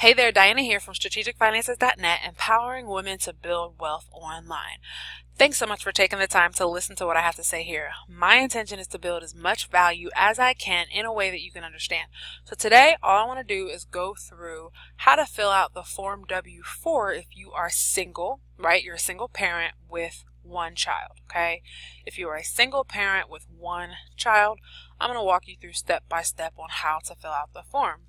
Hey there, Diana here from strategicfinances.net, empowering women to build wealth online. Thanks so much for taking the time to listen to what I have to say here. My intention is to build as much value as I can in a way that you can understand. So today, all I want to do is go through how to fill out the Form W-4 if you are single, right? You're a single parent with one child, okay? If you are a single parent with one child, I'm going to walk you through step by step on how to fill out the form.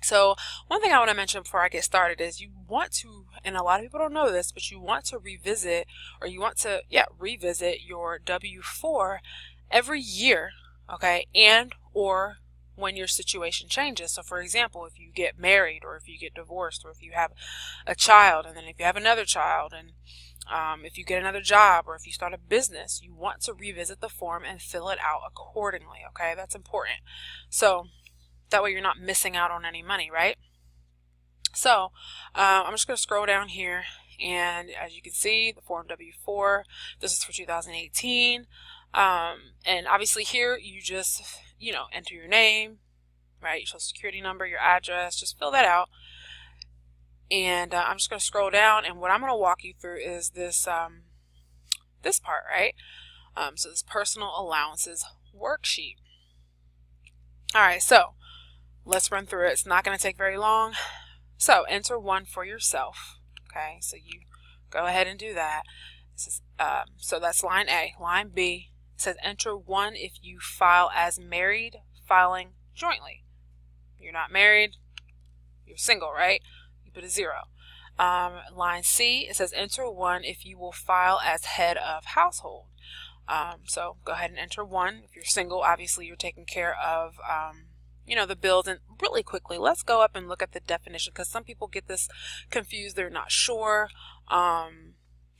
So one thing I want to mention before I get started is you want to, and a lot of people don't know this, but you want to revisit your W-4 every year, okay, and or when your situation changes. So for example, if you get married or if you get divorced or if you have a child and then if you have another child and if you get another job or if you start a business, you want to revisit the form and fill it out accordingly, okay? That's important. So that way you're not missing out on any money, right? So I'm just going to scroll down here, and as you can see, the Form W-4, this is for 2018. And obviously here you just, enter your name, right? Your social security number, your address, just fill that out. And I'm just going to scroll down, and what I'm going to walk you through is this, this part, right? So this personal allowances worksheet. All right, so let's run through it. It's not going to take very long. So enter one for yourself. Okay, so you go ahead and do that. This is, so that's line A. Line B says enter one if you file as married, filing jointly. You're not married, you're single, right? You put a 0. Line C, it says enter one if you will file as head of household. So go ahead and enter 1. If you're single, obviously you're taking care of the bills. And really quickly, let's go up and look at the definition, because some people get this confused. They're not sure.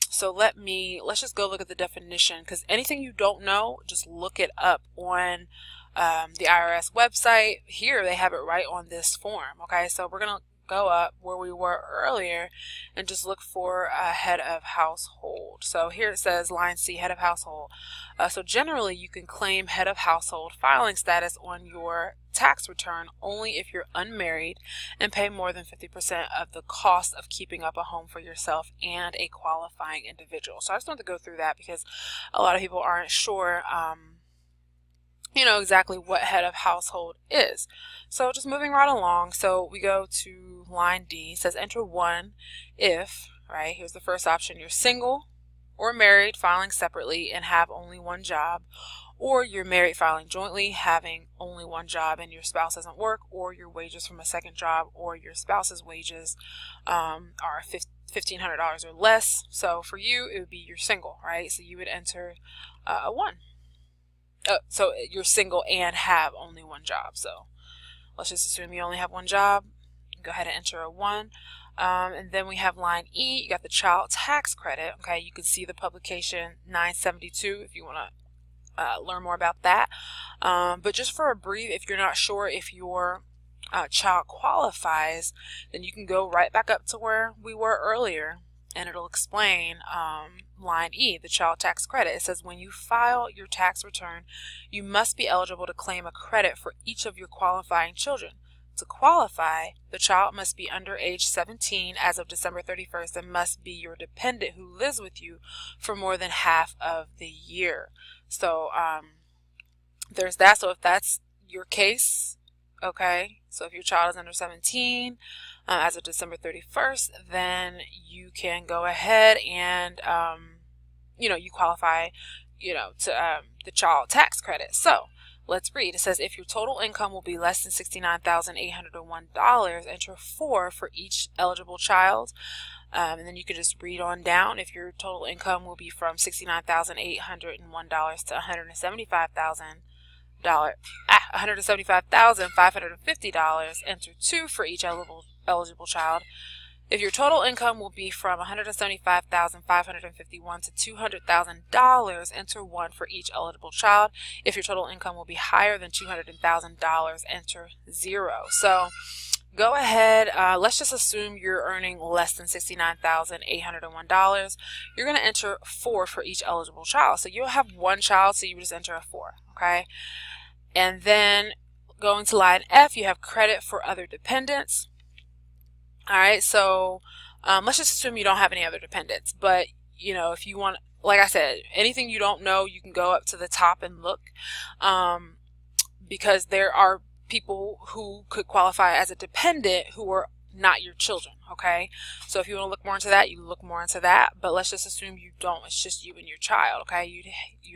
So let's just go look at the definition, because anything you don't know, just look it up on the IRS website. Here they have it right on this form. Okay, so we're going to go up where we were earlier and just look for a head of household. So here it says line C, head of household. So generally you can claim head of household filing status on your tax return only if you're unmarried and pay more than 50% of the cost of keeping up a home for yourself and a qualifying individual. So I just wanted to go through that because a lot of people aren't sure exactly what head of household is. So just moving right along, so we go to line D. It says enter 1 if, right, here's the first option, you're single or married filing separately and have only one job, or you're married filing jointly having only one job and your spouse doesn't work, or your wages from a second job or your spouse's wages are $1,500 or less. So for you, it would be you're single, right? So you would enter a 1. So you're single and have only one job. So let's just assume you only have one job. Go ahead and enter a 1. And then we have line E. You got the child tax credit. Okay, you can see the publication 972 if you want to learn more about that. But just for a brief, if you're not sure if your child qualifies, then you can go right back up to where we were earlier, and it'll explain line E, the child tax credit. It says when you file your tax return, you must be eligible to claim a credit for each of your qualifying children. To qualify, the child must be under age 17 as of December 31st and must be your dependent who lives with you for more than half of the year. So there's that. So if that's your case, okay, so if your child is under 17 as of December 31st, then you can go ahead and, you qualify, to the child tax credit. So let's read. It says if your total income will be less than $69,801, enter 4 for each eligible child. And then you can just read on down. If your total income will be from $69,801 to $175,550, enter 2 for each eligible child. If your total income will be from $175,551 to $200,000, enter 1 for each eligible child. If your total income will be higher than $200,000, enter 0. So go ahead, let's just assume you're earning less than $69,801. You're going to enter 4 for each eligible child. So you'll have one child, so you would just enter a 4, okay? And then going to line F, you have credit for other dependents. All right, so let's just assume you don't have any other dependents. But, you know, if you want, like I said, anything you don't know, you can go up to the top and look, because there are people who could qualify as a dependent who are not your children, okay? So if you want to look more into that, you look more into that. But let's just assume you don't. It's just you and your child, okay? You'd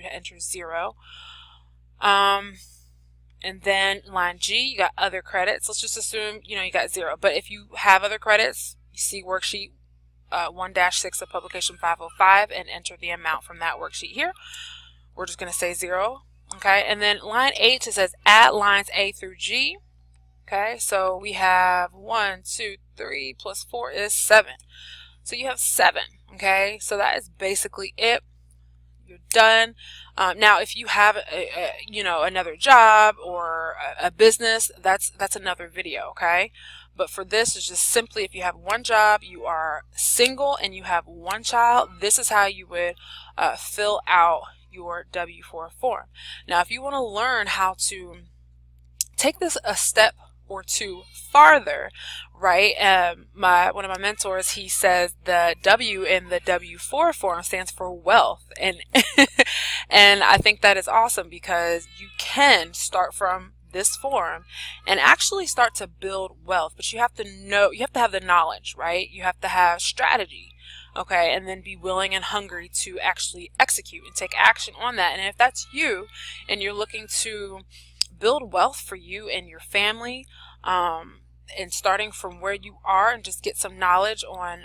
enter 0. And then line G, you got other credits. Let's just assume, you know, you got 0. But if you have other credits, you see worksheet 1-6 of publication 505 and enter the amount from that worksheet here. We're just going to say 0. Okay, and then line H, it says add lines A through G. Okay, so we have 1, 2, 3 plus 4 is 7. So you have 7. Okay, so that is basically it. You're done. Now, if you have you know, another job or a business, that's another video. Okay, but for this, it's just simply if you have one job, you are single, and you have one child, this is how you would fill out your W-4 form. Now, if you want to learn how to take this a step or two farther, right? One of my mentors, he says the W in the W-4 form stands for wealth, and and I think that is awesome because you can start from this form and actually start to build wealth, but you have to know, you have to have the knowledge, right? You have to have strategy, okay, and then be willing and hungry to actually execute and take action on that. And if that's you and you're looking to build wealth for you and your family, and starting from where you are and just get some knowledge on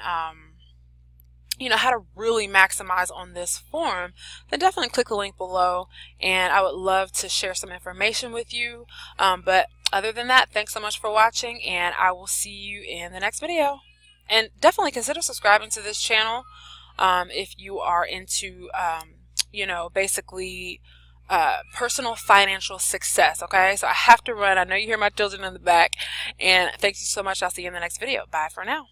you know, how to really maximize on this form, then definitely click the link below, and I would love to share some information with you. But other than that, thanks so much for watching, and I will see you in the next video. And definitely consider subscribing to this channel if you are into you know, basically personal financial success. Okay, so I have to run. I know you hear my children in the back, and thank you so much. I'll see you in the next video. Bye for now.